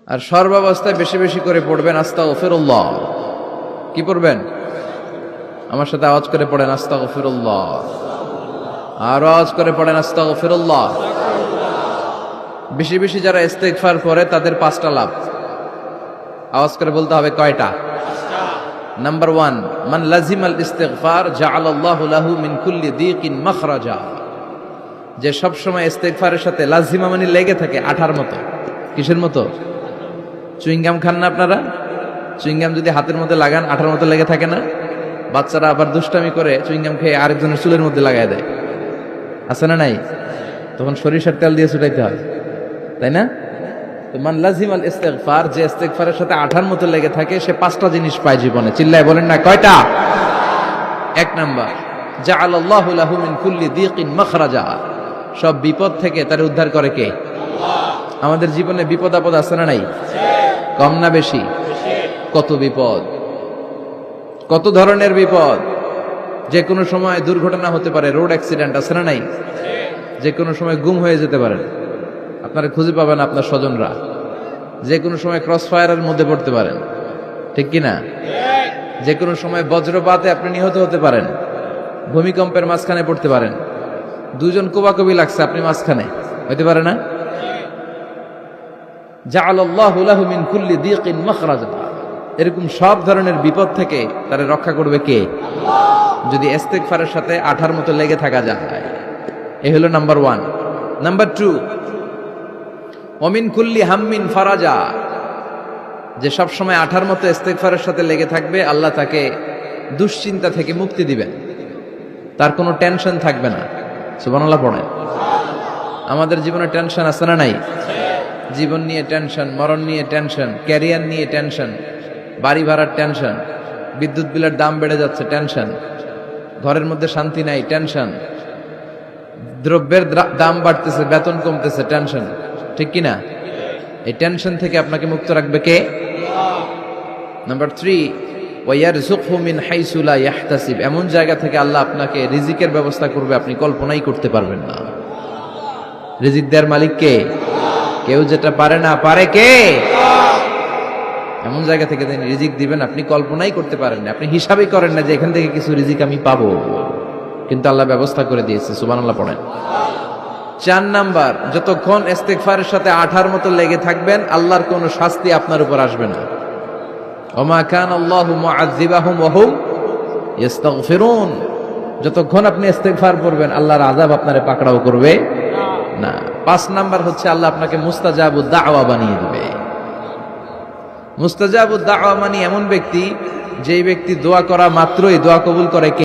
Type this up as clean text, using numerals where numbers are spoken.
আর সর্বাবস্থায় বেশি বেশি করে পড়বেন আস্তাগফিরুল্লাহ। কি পড়বেন? আমার সাথে আওয়াজ করে পড়েন আস্তাগফিরুল্লাহ। আর আওয়াজ করে পড়েন আস্তাগফিরুল্লাহ। বেশি বেশি যারা ইস্তেগফার করে তাদের 5টা লাভ। আওয়াজ করে বলতে হবে কয়টা? নাম্বার 1, মান লাজিমাল ইস্তিগফার জাআলাল্লাহু লাহু মিন কুল্লি দীকিন মাখরাজা। যে সব সময় ইস্তেগফারের সাথে লাজিমা মানে লেগে থাকে, আঠার মতো। কিসের মতো? চুইংগাম খান না আপনারা? চুইংগাম যদি হাতের মধ্যে লাগান আঠার মতো লেগে থাকে না? বাচ্চারা আবার দুষ্টামি করে চুইংগাম খেয়ে আরেকজনের চুলের মধ্যে লাগায় দেয়, আছে না নাই? তখন সরিষার তেল দিয়ে ছুটাইতে হয়, তাই না? তো মান লাজিমাল ইস্তিগফার, যে ইস্তিগফারের সাথে আঠার মতো লেগে থাকে, সে 5টা জিনিস পায় জীবনে। চিল্লায় বলেন না কয়টা? 1 নাম্বার, জাআলাল্লাহু লাহু মিন কুল্লি দীকিন মাখরাজা। সব বিপদ থেকে তার উদ্ধার করে কে? আল্লাহ। আমাদের জীবনে বিপদ আপদ আছে না নাই? কম না বেশি? কত বিপদ, কত ধরনের বিপদ। যে কোনো সময় দুর্ঘটনা হতে পারে, রোড অ্যাক্সিডেন্ট, আছে না নাই? যে কোনো সময় গুম হয়ে যেতে পারেন, আপনারা খুঁজে পাবেন আপনার স্বজনরা। যে কোনো সময় ক্রস ফায়ারের মধ্যে পড়তে পারেন, ঠিক কি না? যে কোনো সময় বজ্রপাতে আপনি নিহত হতে পারেন, ভূমিকম্পের মাঝখানে পড়তে পারেন, দুজন কোবাকবি লাগছে, আপনি মাঝখানে, হইতে পারে না? জাআলাল্লাহু লাহু মিন কুল্লি দীকিন মাখরাজা। এরকম সব ধরনের বিপদ থেকে তারে রক্ষা করবে কে? আল্লাহ। যদি ইস্তিগফারের সাথে আঠার মতো লেগে থাকা যায়। এই হলো নাম্বার 1। নাম্বার 2, ওমিন কুল্লি হাম্মিন ফারাজা। যে সব সময় আঠার মতো ইস্তিগফারের সাথে লেগে থাকবে, আল্লাহ তাকে দুশ্চিন্তা থেকে মুক্তি দিবেন, তার কোনো টেনশন থাকবে না। সুবহানাল্লাহ পড়েন। আমাদের জীবনে টেনশন আছে না নাই? জীবন নিয়ে টেনশন, মরণ নিয়ে টেনশন, ক্যারিয়ার নিয়ে টেনশন, বাড়ি ভাড়ার টেনশন, বিদ্যুৎ বিলের দাম বেড়ে যাচ্ছে, টেনশন, ঘরের মধ্যে শান্তি নাই, টেনশন, দ্রব্যের দাম বাড়তেছে, বেতন কমতেছে, টেনশন, ঠিক কিনা? এই টেনশন থেকে আপনাকে মুক্ত রাখবে কে? নাম্বার 3, ওয়ায়ারযুকহু মিন হাইসু লা ইয়াহতাসিব। এমন জায়গা থেকে আল্লাহ আপনাকে রিজিকের ব্যবস্থা করবে, আপনি কল্পনাই করতে পারবেন না। রিজিক দেওয়ার মালিক কে? কেউ যেটা পারে না, পারে কে? এমন জায়গা থেকে তিনি রিজিক দিবেন, আপনি কল্পনাই করতে পারেন না। আপনি হিসাবই করেন না যে এখান থেকে কিছু রিজিক আমি পাবো, কিন্তু আল্লাহ ব্যবস্থা করে দিয়েছে। সুবহানাল্লাহ পড়েন। 4 নাম্বার, যতক্ষণ ইস্তিগফারের সাথে আঠার মতো লেগে থাকবেন, আল্লাহর কোনো শাস্তি আপনার উপর আসবে না। ওমা কানা আল্লাহু মুআযযিবাহুম ওয়া হুম ইস্তাগফিরুন। যতক্ষণ আপনি ইস্তিগফার করবেন, আল্লাহর আযাব আপনারে পাকড়াও করবে না। 5 নাম্বার হচ্ছে আল্লাহ আপনাকে মুস্তাজাবুদ দাওয়া বানিয়ে দিবে। মুস্তাজাবুদ দাওয়া মানে এমন ব্যক্তি, যেই ব্যক্তি দোয়া করা মাত্রই দোয়া কবুল করে কে?